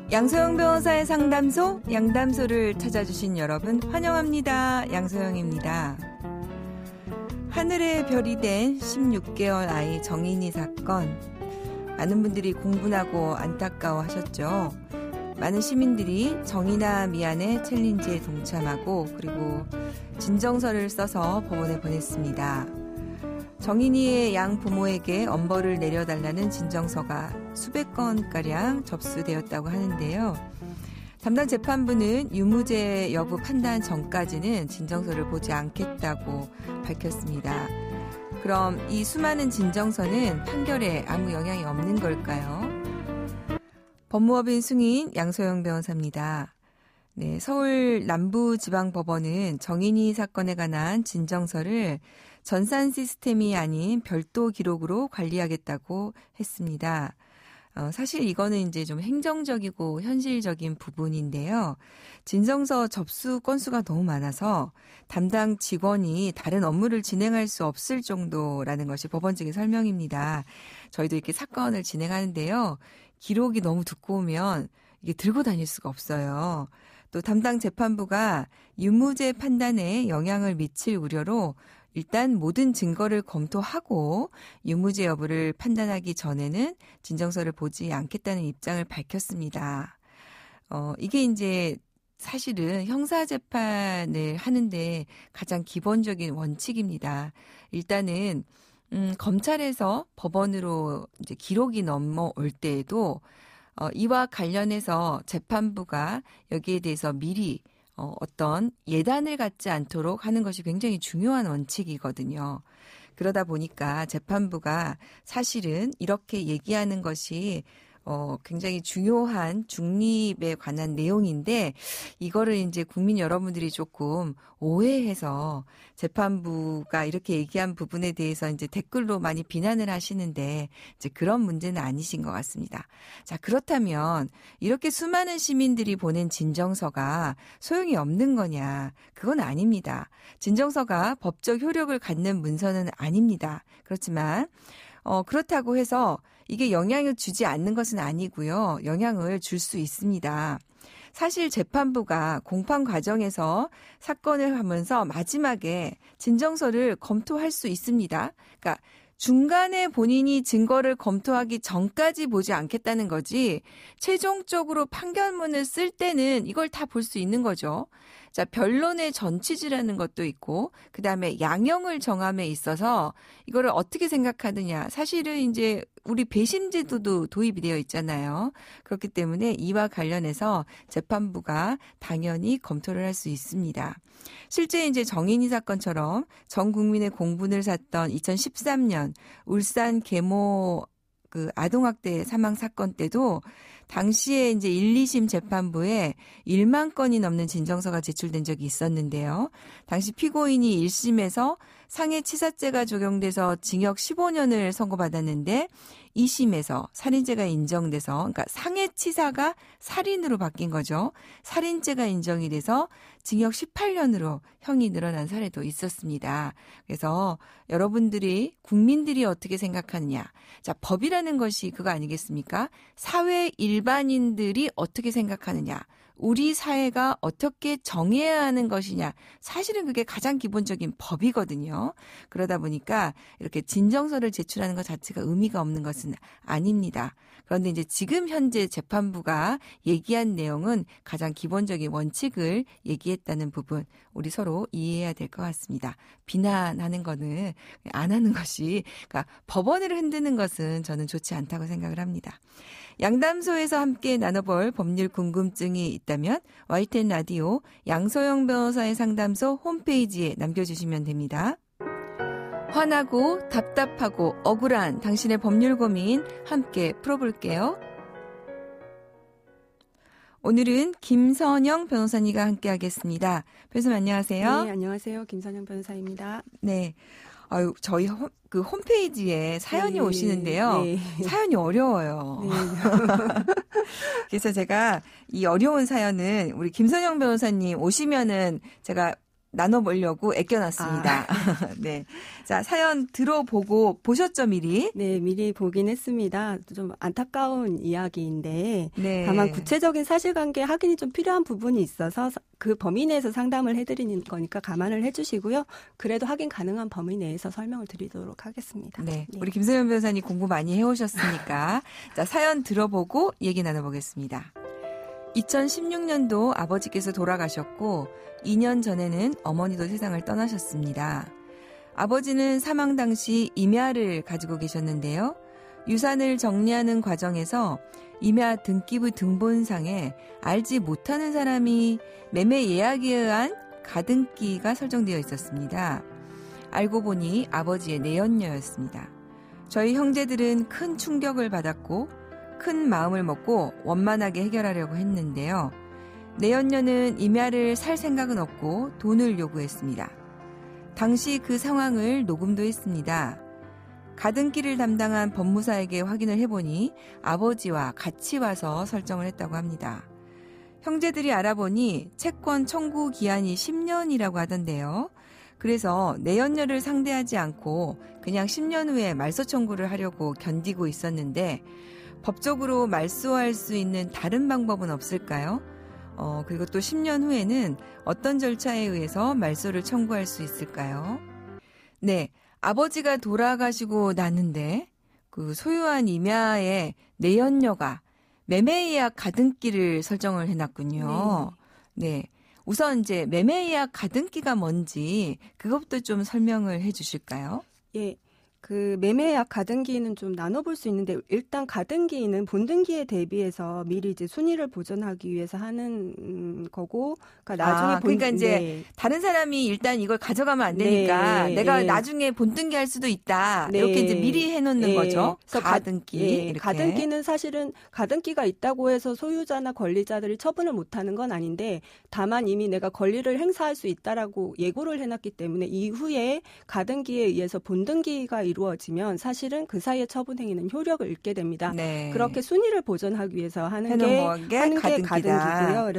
양소영 변호사의 상담소, 양담소를 찾아주신 여러분 환영합니다. 양소영입니다. 하늘의 별이 된 16개월 아이 정인이 사건, 많은 분들이 공분하고 안타까워하셨죠. 많은 시민들이 정인아 미안해 챌린지에 동참하고 그리고 진정서를 써서 법원에 보냈습니다. 정인이의 양 부모에게 엄벌을 내려달라는 진정서가 수백 건가량 접수되었다고 하는데요. 담당 재판부는 유무죄 여부 판단 전까지는 진정서를 보지 않겠다고 밝혔습니다. 그럼 이 수많은 진정서는 판결에 아무 영향이 없는 걸까요? 법무법인 승인 양소영 변호사입니다. 네, 서울 남부지방법원은 정인이 사건에 관한 진정서를 전산 시스템이 아닌 별도 기록으로 관리하겠다고 했습니다. 사실 이거는 이제 좀 행정적이고 현실적인 부분인데요. 진정서 접수 건수가 너무 많아서 담당 직원이 다른 업무를 진행할 수 없을 정도라는 것이 법원 측의 설명입니다. 저희도 이렇게 사건을 진행하는데요. 기록이 너무 두꺼우면 이게 들고 다닐 수가 없어요. 또 담당 재판부가 유무죄 판단에 영향을 미칠 우려로 일단 모든 증거를 검토하고 유무죄 여부를 판단하기 전에는 진정서를 보지 않겠다는 입장을 밝혔습니다. 이게 이제 사실은 형사재판을 하는데 가장 기본적인 원칙입니다. 일단은 검찰에서 법원으로 이제 기록이 넘어올 때에도 이와 관련해서 재판부가 여기에 대해서 미리 어떤 예단을 갖지 않도록 하는 것이 굉장히 중요한 원칙이거든요. 그러다 보니까 재판부가 사실은 이렇게 얘기하는 것이 굉장히 중요한 중립에 관한 내용인데 이거를 이제 국민 여러분들이 조금 오해해서 재판부가 이렇게 얘기한 부분에 대해서 이제 댓글로 많이 비난을 하시는데 이제 그런 문제는 아니신 것 같습니다. 자, 그렇다면 이렇게 수많은 시민들이 보낸 진정서가 소용이 없는 거냐? 그건 아닙니다. 진정서가 법적 효력을 갖는 문서는 아닙니다. 그렇지만 그렇다고 해서 이게 영향을 주지 않는 것은 아니고요. 영향을 줄 수 있습니다. 사실 재판부가 공판 과정에서 사건을 하면서 마지막에 진정서를 검토할 수 있습니다. 그러니까 중간에 본인이 증거를 검토하기 전까지 보지 않겠다는 거지 최종적으로 판결문을 쓸 때는 이걸 다 볼 수 있는 거죠. 자, 변론의 전치지라는 것도 있고 그다음에 양형을 정함에 있어서 이거를 어떻게 생각하느냐. 사실은 이제 우리 배심제도도 도입이 되어 있잖아요. 그렇기 때문에 이와 관련해서 재판부가 당연히 검토를 할 수 있습니다. 실제 이제 정인이 사건처럼 전 국민의 공분을 샀던 2013년 울산 계모 아동학대 사망 사건 때도 당시에 이제 1, 2심 재판부에 1만 건이 넘는 진정서가 제출된 적이 있었는데요. 당시 피고인이 1심에서 상해치사죄가 적용돼서 징역 15년을 선고받았는데 2심에서 살인죄가 인정돼서 그러니까 상해치사가 살인으로 바뀐 거죠. 살인죄가 인정이 돼서 징역 18년으로 형이 늘어난 사례도 있었습니다. 그래서 여러분들이 국민들이 어떻게 생각하느냐. 자, 법이라는 것이 그거 아니겠습니까? 사회 일반인들이 어떻게 생각하느냐. 우리 사회가 어떻게 정해야 하는 것이냐. 사실은 그게 가장 기본적인 법이거든요. 그러다 보니까 이렇게 진정서를 제출하는 것 자체가 의미가 없는 것은 아닙니다. 그런데 이제 지금 현재 재판부가 얘기한 내용은 가장 기본적인 원칙을 얘기했다는 부분 우리 서로 이해해야 될 것 같습니다. 비난하는 거는 안 하는 것이 그러니까 법원을 흔드는 것은 저는 좋지 않다고 생각을 합니다. 양담소에서 함께 나눠볼 법률 궁금증이 있다면 YTN 라디오 양소영 변호사의 상담소 홈페이지에 남겨주시면 됩니다. 화나고 답답하고 억울한 당신의 법률 고민 함께 풀어볼게요. 오늘은 김선영 변호사님과 함께 하겠습니다. 변호사님 안녕하세요. 네, 안녕하세요. 김선영 변호사입니다. 네. 저희 홈페이지에 사연이 오시는데요. 네. 사연이 어려워요. 네. 그래서 제가 이 어려운 사연은 우리 김선영 변호사님 오시면은 제가 나눠보려고 애껴놨습니다. 네. 자, 사연 들어보고 보셨죠, 미리? 네, 미리 보긴 했습니다. 좀 안타까운 이야기인데 네. 다만 구체적인 사실관계 확인이 좀 필요한 부분이 있어서 그 범위 내에서 상담을 해드리는 거니까 감안을 해주시고요. 그래도 확인 가능한 범위 내에서 설명을 드리도록 하겠습니다. 네. 우리 김소연 변호사님 공부 많이 해오셨으니까 자, 사연 들어보고 얘기 나눠보겠습니다. 2016년도 아버지께서 돌아가셨고 2년 전에는 어머니도 세상을 떠나셨습니다. 아버지는 사망 당시 임야를 가지고 계셨는데요. 유산을 정리하는 과정에서 임야 등기부 등본상에 알지 못하는 사람이 매매 예약에 의한 가등기가 설정되어 있었습니다. 알고 보니 아버지의 내연녀였습니다. 저희 형제들은 큰 충격을 받았고 큰 마음을 먹고 원만하게 해결하려고 했는데요. 내연녀는 임야를 살 생각은 없고 돈을 요구했습니다. 당시 그 상황을 녹음도 했습니다. 가등기를 담당한 법무사에게 확인을 해보니 아버지와 같이 와서 설정을 했다고 합니다. 형제들이 알아보니 채권 청구 기한이 10년이라고 하던데요. 그래서 내연녀를 상대하지 않고 그냥 10년 후에 말소 청구를 하려고 견디고 있었는데 법적으로 말소할 수 있는 다른 방법은 없을까요? 그리고 또 10년 후에는 어떤 절차에 의해서 말소를 청구할 수 있을까요? 네, 아버지가 돌아가시고 났는데 그 소유한 임야의 내연녀가 매매예약 가등기를 설정을 해놨군요. 네. 우선 이제 매매예약 가등기가 뭔지 그것부터 좀 설명을 해 주실까요? 예. 그 매매예약 가등기는 좀 나눠볼 수 있는데 일단 가등기는 본등기에 대비해서 미리 이제 순위를 보존하기 위해서 하는 거고, 그러니까 나중에 그러니까 이제 다른 사람이 일단 이걸 가져가면 안 되니까 내가 나중에 본등기 할 수도 있다. 이렇게 이제 미리 해놓는 거죠. 그래서 가등기. 이렇게. 가등기는 사실은 가등기가 있다고 해서 소유자나 권리자들이 처분을 못하는 건 아닌데 다만 이미 내가 권리를 행사할 수 있다라고 예고를 해놨기 때문에 이후에 가등기에 의해서 본등기가 이루어지면 사실은 그 사이의 처분 행위는 효력을 잃게 됩니다. 네. 그렇게 순위를 보존하기 위해서 하는 게 가등기고요.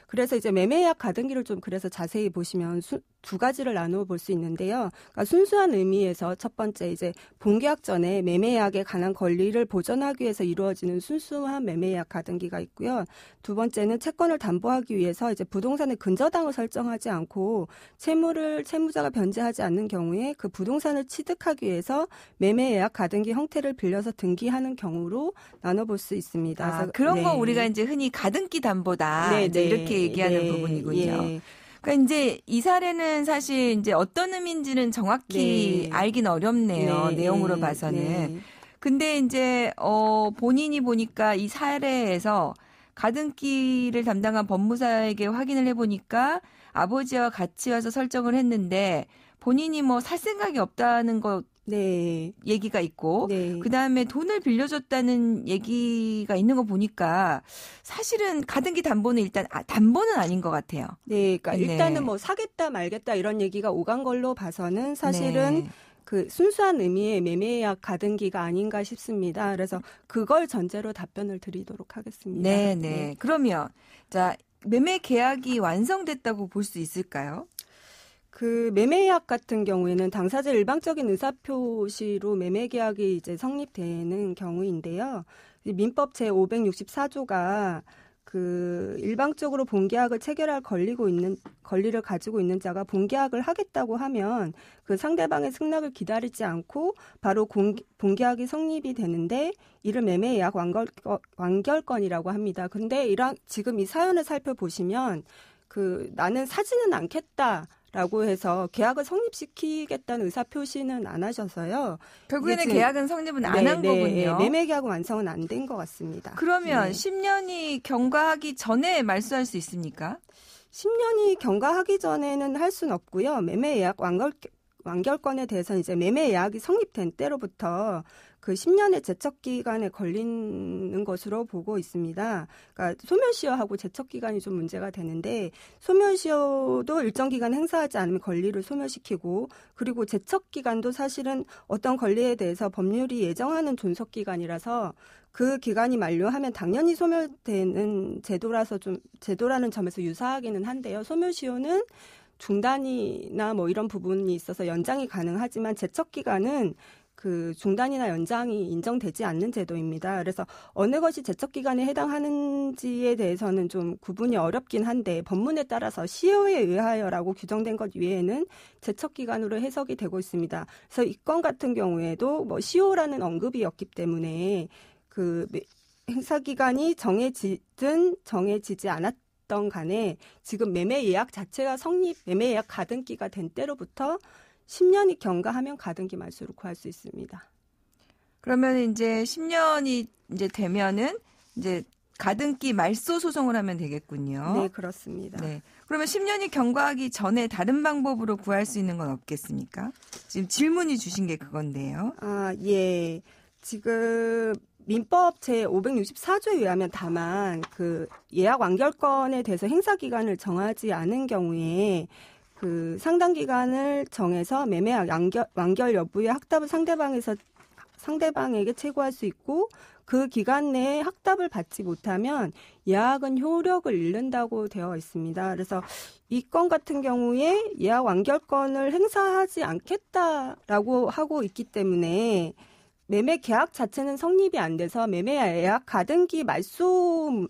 그래서 이제 매매예약 가등기를 좀 그래서 자세히 보시면 두 가지를 나누어 볼 수 있는데요. 그러니까 순수한 의미에서 첫 번째 이제 본계약 전에 매매예약에 관한 권리를 보존하기 위해서 이루어지는 순수한 매매예약 가등기가 있고요. 두 번째는 채권을 담보하기 위해서 이제 부동산의 근저당을 설정하지 않고 채무자가 변제하지 않는 경우에 그 부동산을 취득하기 위해서 매매예약 가등기 형태를 빌려서 등기하는 경우로 나눠볼 수 있습니다. 그런 거 우리가 이제 흔히 가등기 담보다 이제 이렇게 얘기하는 부분이군요. 그러니까 이제 이 사례는 사실 이제 어떤 의미인지는 정확히 알기는 어렵네요. 내용으로 봐서는. 근데 이제 본인이 보니까 이 사례에서 가등기를 담당한 법무사에게 확인을 해보니까 아버지와 같이 와서 설정을 했는데 본인이 뭐 살 생각이 없다는 거 얘기가 있고 그다음에 돈을 빌려줬다는 얘기가 있는 거 보니까 사실은 가등기 담보는 일단 담보는 아닌 것 같아요. 네, 그러니까 일단은 뭐 사겠다 말겠다 이런 얘기가 오간 걸로 봐서는 사실은 그 순수한 의미의 매매예약 가등기가 아닌가 싶습니다. 그래서 그걸 전제로 답변을 드리도록 하겠습니다. 네. 그러면 자, 매매 계약이 완성됐다고 볼 수 있을까요? 그 매매예약 같은 경우에는 당사자 일방적인 의사표시로 매매계약이 이제 성립되는 경우인데요. 민법 제564조가 그 일방적으로 본계약을 체결할 권리를 가지고 있는 자가 본계약을 하겠다고 하면 그 상대방의 승낙을 기다리지 않고 바로 본계약이 성립이 되는데 이를 매매예약 완결권이라고 합니다. 근데 지금 이 사연을 살펴보시면 그 나는 사지는 않겠다. 라고 해서 계약을 성립시키겠다는 의사표시는 안 하셔서요. 결국에는 계약은 성립은 안 한 거군요. 매매 계약은 완성은 안 된 것 같습니다. 그러면 10년이 경과하기 전에 말소할 수 있습니까? 10년이 경과하기 전에는 할 수는 없고요. 매매 예약 완결권에 대해서는 이제 매매 예약이 성립된 때로부터 그 10년의 제척 기간에 걸리는 것으로 보고 있습니다. 그러니까 소멸시효하고 제척 기간이 좀 문제가 되는데 소멸시효도 일정 기간 행사하지 않으면 권리를 소멸시키고 그리고 제척 기간도 사실은 어떤 권리에 대해서 법률이 예정하는 존속 기간이라서 그 기간이 만료하면 당연히 소멸되는 제도라는 점에서 유사하기는 한데요. 소멸시효는 중단이나 뭐 이런 부분이 있어서 연장이 가능하지만 제척 기간은 그 중단이나 연장이 인정되지 않는 제도입니다. 그래서 어느 것이 제척 기간에 해당하는지에 대해서는 좀 구분이 어렵긴 한데 법문에 따라서 시효에 의하여라고 규정된 것 외에는 제척 기간으로 해석이 되고 있습니다. 그래서 이 건 같은 경우에도 뭐 시효라는 언급이 없기 때문에 그 행사 기간이 정해지든 정해지지 않았던 간에 지금 매매 예약 자체가 매매 예약 가등기가 된 때로부터 10년이 경과하면 가등기 말소를 구할 수 있습니다. 그러면 이제 10년이 이제 되면은 이제 가등기 말소 소송을 하면 되겠군요. 네, 그렇습니다. 네. 그러면 10년이 경과하기 전에 다른 방법으로 구할 수 있는 건 없겠습니까? 지금 질문이 주신 게 그건데요. 아, 예. 지금 민법 제564조에 의하면 다만 그 예약 완결권에 대해서 행사 기간을 정하지 않은 경우에 그 상당 기간을 정해서 매매약 완결 여부의 확답을 상대방에게 채구할 수 있고 그 기간 내에 확답을 받지 못하면 예약은 효력을 잃는다고 되어 있습니다. 그래서 이 건 같은 경우에 예약 완결권을 행사하지 않겠다라고 하고 있기 때문에 매매 계약 자체는 성립이 안 돼서 매매 예약 가등기 말소는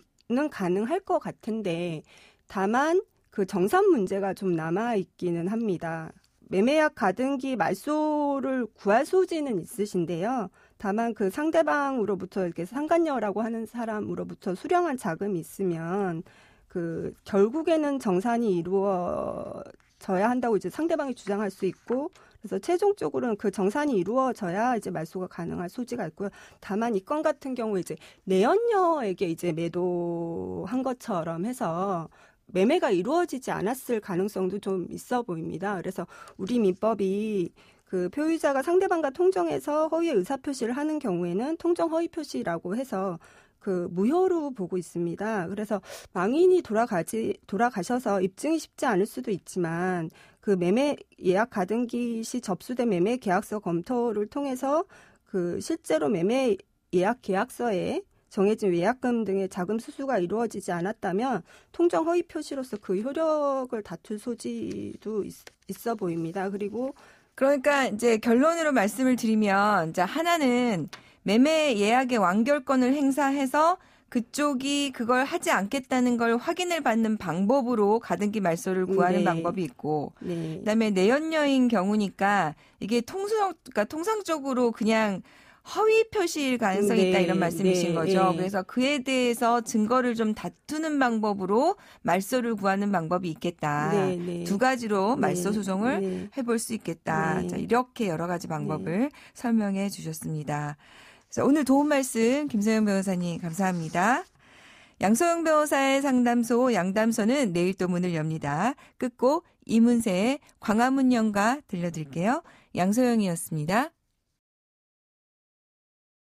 가능할 것 같은데 다만 그 정산 문제가 좀 남아있기는 합니다. 매매약 가등기 말소를 구할 소지는 있으신데요. 다만 그 상대방으로부터 이렇게 상간녀라고 하는 사람으로부터 수령한 자금이 있으면 그 결국에는 정산이 이루어져야 한다고 이제 상대방이 주장할 수 있고 그래서 최종적으로는 그 정산이 이루어져야 이제 말소가 가능할 소지가 있고요. 다만 이 건 같은 경우에 이제 내연녀에게 이제 매도한 것처럼 해서 매매가 이루어지지 않았을 가능성도 좀 있어 보입니다. 그래서 우리 민법이 그 표의자가 상대방과 통정해서 허위의 의사표시를 하는 경우에는 통정 허위 표시라고 해서 그 무효로 보고 있습니다. 그래서 망인이 돌아가셔서 입증이 쉽지 않을 수도 있지만 그 매매 예약 가등기 시 접수된 매매 계약서 검토를 통해서 그 실제로 매매 예약 계약서에 정해진 예약금 등의 자금 수수가 이루어지지 않았다면 통정 허위 표시로서 그 효력을 다툴 소지도 있어 보입니다. 그리고 그러니까 이제 결론으로 말씀을 드리면 이제 하나는 매매 예약의 완결권을 행사해서 그쪽이 그걸 하지 않겠다는 걸 확인을 받는 방법으로 가등기 말소를 구하는 네. 방법이 있고, 네. 그다음에 내연녀인 경우니까 이게 그러니까 통상적으로 그냥 허위 표시일 가능성이 있다 이런 말씀이신 거죠. 그래서 그에 대해서 증거를 좀 다투는 방법으로 말소를 구하는 방법이 있겠다. 두 가지로 말소 소송을 해볼 수 있겠다. 자, 이렇게 여러 가지 방법을 설명해 주셨습니다. 그래서 오늘 도움 말씀 김소영 변호사님 감사합니다. 양소영 변호사의 상담소 양담소는 내일 또 문을 엽니다. 끝곡 이문세의 광화문 연가 들려드릴게요. 양소영이었습니다.